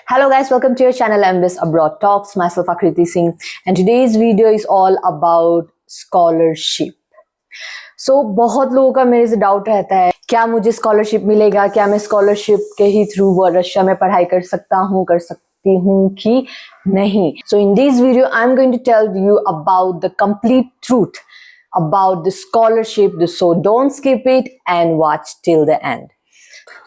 Hello guys, welcome to your channel MBS Abroad Talks. Myself Akriti Singh and today's video is all about scholarship. So बहुत लोगों का मेरे से doubt रहता है क्या मुझे स्कॉलरशिप मिलेगा, क्या मैं स्कॉलरशिप के ही थ्रू रशिया में पढ़ाई कर सकती हूँ कि नहीं. So in this video I'm going to tell you about the complete truth about the scholarship, so don't skip it and watch till the end.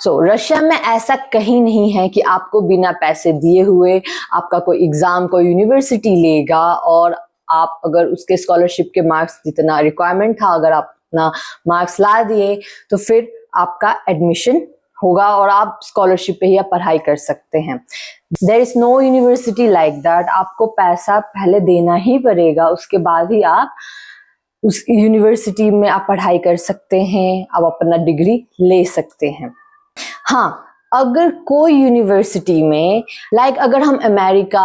Russia में ऐसा कहीं नहीं है कि आपको बिना पैसे दिए हुए आपका कोई एग्जाम कोई यूनिवर्सिटी लेगा और आप अगर उसके स्कॉलरशिप के मार्क्स जितना रिक्वायरमेंट था अगर आप अपना मार्क्स ला दिए तो फिर आपका एडमिशन होगा और आप स्कॉलरशिप पे ही पढ़ाई कर सकते हैं. There is no university like that. आपको पैसा पहले देना ही पड़ेगा, उसके बाद ही आप उस यूनिवर्सिटी में आप पढ़ाई कर सकते हैं, आप अपना डिग्री ले सकते हैं. हाँ, अगर कोई यूनिवर्सिटी में अगर हम अमेरिका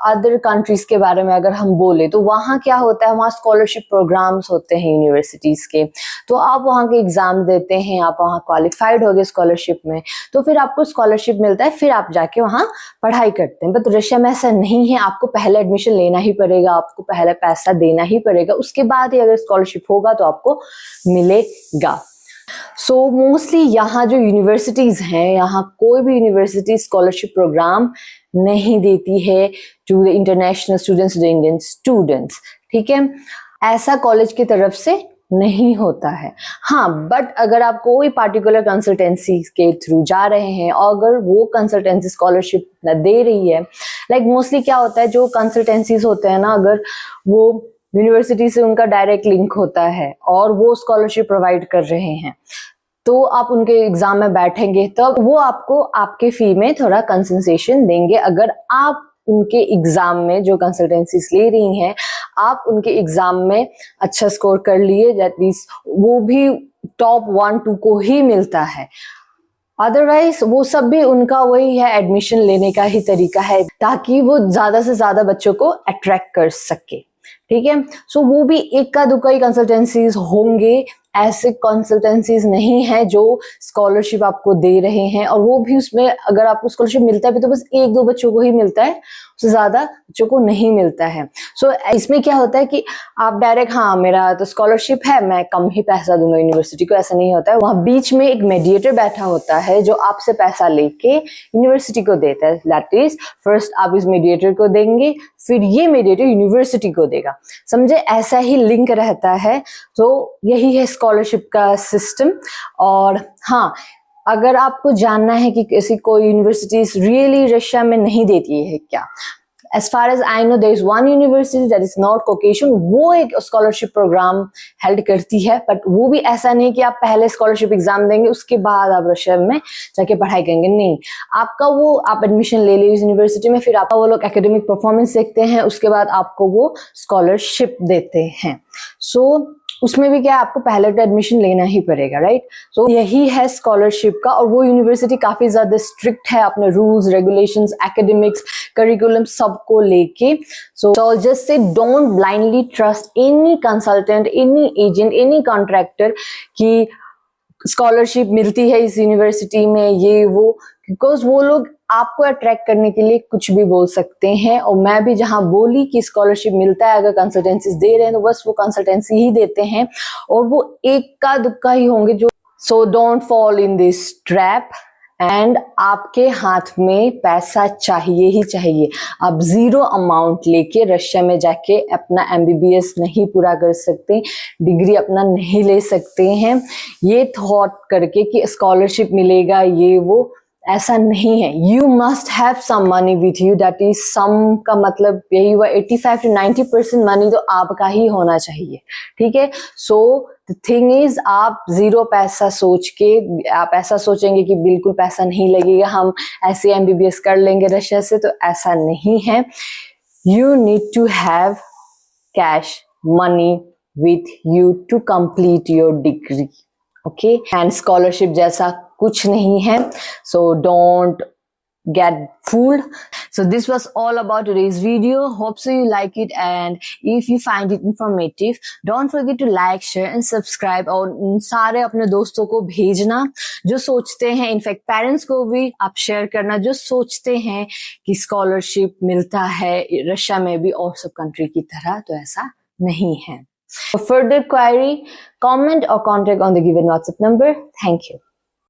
अदर कंट्रीज के बारे में अगर हम बोले तो वहाँ क्या होता है, वहाँ स्कॉलरशिप प्रोग्राम्स होते हैं यूनिवर्सिटीज के. तो आप वहाँ के एग्जाम देते हैं, आप वहाँ क्वालिफाइड हो गए स्कॉलरशिप में तो फिर आपको स्कॉलरशिप मिलता है, फिर आप जाके वहाँ पढ़ाई करते हैं. बट रशिया में ऐसा नहीं है. आपको पहले एडमिशन लेना ही पड़ेगा, आपको पहले पैसा देना ही पड़ेगा, उसके बाद ही अगर स्कॉलरशिप होगा तो आपको मिलेगा. मोस्टली यहाँ जो यूनिवर्सिटीज हैं, यहाँ कोई भी यूनिवर्सिटी स्कॉलरशिप प्रोग्राम नहीं देती है to the international students, the Indian students. ठीक है, ऐसा कॉलेज की तरफ से नहीं होता है. हाँ, बट अगर आप कोई पार्टिकुलर कंसल्टेंसी के थ्रू जा रहे हैं और अगर वो कंसल्टेंसी स्कॉलरशिप दे रही है, मोस्टली क्या होता है जो कंसल्टेंसीज होते हैं ना, अगर वो यूनिवर्सिटी से उनका डायरेक्ट लिंक होता है और वो स्कॉलरशिप प्रोवाइड कर रहे हैं तो आप उनके एग्जाम में बैठेंगे तब वो आपको आपके फी में थोड़ा कंसेशन देंगे. अगर आप उनके एग्जाम में जो कंसल्टेंसीज ले रही हैं आप उनके एग्जाम में अच्छा स्कोर कर लिए, दैट मींस वो भी टॉप 1-2 को ही मिलता है. अदरवाइज वो सब भी उनका वही है, एडमिशन लेने का ही तरीका है ताकि वो ज्यादा से ज्यादा बच्चों को अट्रैक्ट कर सके. ठीक है, वो भी एक का दुका ही कंसल्टेंसीज होंगे, ऐसे कंसल्टेंसीज नहीं है जो स्कॉलरशिप आपको दे रहे हैं और वो भी उसमें अगर आपको स्कॉलरशिप मिलता है तो बस 1-2 बच्चों को ही मिलता है, उससे ज्यादा बच्चों को नहीं मिलता है. इसमें क्या होता है कि आप डायरेक्ट हाँ मेरा तो स्कॉलरशिप है मैं कम ही पैसा दूंगा यूनिवर्सिटी को, ऐसा नहीं होता है. वहाँ बीच में एक मीडिएटर बैठा होता है जो आपसे पैसा लेके यूनिवर्सिटी को देता है. दैट इज फर्स्ट आप इस मीडिएटर को देंगे, फिर ये मीडिएटर यूनिवर्सिटी को देगा. समझे, ऐसा ही लिंक रहता है. तो यही है स्कॉलरशिप का सिस्टम. और हाँ, अगर आपको जानना है कि किसी कोई यूनिवर्सिटीज रियली रशिया में नहीं देती है क्या, as far as I know there is one university that is not Caucasian, वो एक स्कॉलरशिप प्रोग्राम हेल्ड करती है. बट वो भी ऐसा नहीं कि आप पहले स्कॉलरशिप एग्जाम देंगे उसके बाद आप रशिया में जाके पढ़ाई करेंगे, नहीं. आपका वो आप एडमिशन ले ली यूनिवर्सिटी में, फिर आपका वो लोग एकेडमिक परफॉर्मेंस देखते हैं, उसके बाद आपको वो स्कॉलरशिप देते हैं. उसमें भी क्या आपको पहले तो एडमिशन लेना ही पड़ेगा, राइट. यही है स्कॉलरशिप का. और वो यूनिवर्सिटी काफी ज्यादा स्ट्रिक्ट है अपने रूल्स रेगुलेशंस एकेडमिक्स करिकुलम सबको लेके. So just say don't blindly trust any consultant, any agent, any contractor कि स्कॉलरशिप मिलती है इस यूनिवर्सिटी में ये वो, बिकॉज वो लोग आपको अट्रैक्ट करने के लिए कुछ भी बोल सकते हैं. और मैं भी जहां बोली कि स्कॉलरशिप मिलता है अगर कंसल्टेंसीज दे रहे हैं तो बस वो कंसल्टेंसी ही देते हैं और वो एक का दुक्का ही होंगे जो. So don't fall in this trap. And आपके हाथ में पैसा चाहिए ही चाहिए. आप 0 अमाउंट लेके रशिया में जाके अपना MBBS नहीं पूरा कर सकते, डिग्री अपना नहीं ले सकते हैं ये थॉट करके कि स्कॉलरशिप मिलेगा ये वो, ऐसा नहीं है. You must have some money with you. That is some का मतलब यही हुआ 85-90% मनी तो आपका ही होना चाहिए. ठीक है, द थिंग इज आप 0 पैसा सोच के आप ऐसा सोचेंगे कि बिल्कुल पैसा नहीं लगेगा, हम ऐसे MBBS कर लेंगे रशिया से, तो ऐसा नहीं है. You need to have cash money with you to complete your degree. Okay, and scholarship जैसा कुछ नहीं है. So don't get fooled. So this was all about today's video. Hope so you like it, and if you find it informative, don't forget to like, share and subscribe. और सारे अपने दोस्तों को भेजना जो सोचते हैं, इनफैक्ट पेरेंट्स को भी आप शेयर करना जो सोचते हैं कि स्कॉलरशिप मिलता है रशिया में भी और सब कंट्री की तरह, तो ऐसा नहीं है. For further query, comment or contact on the given WhatsApp number. Thank you.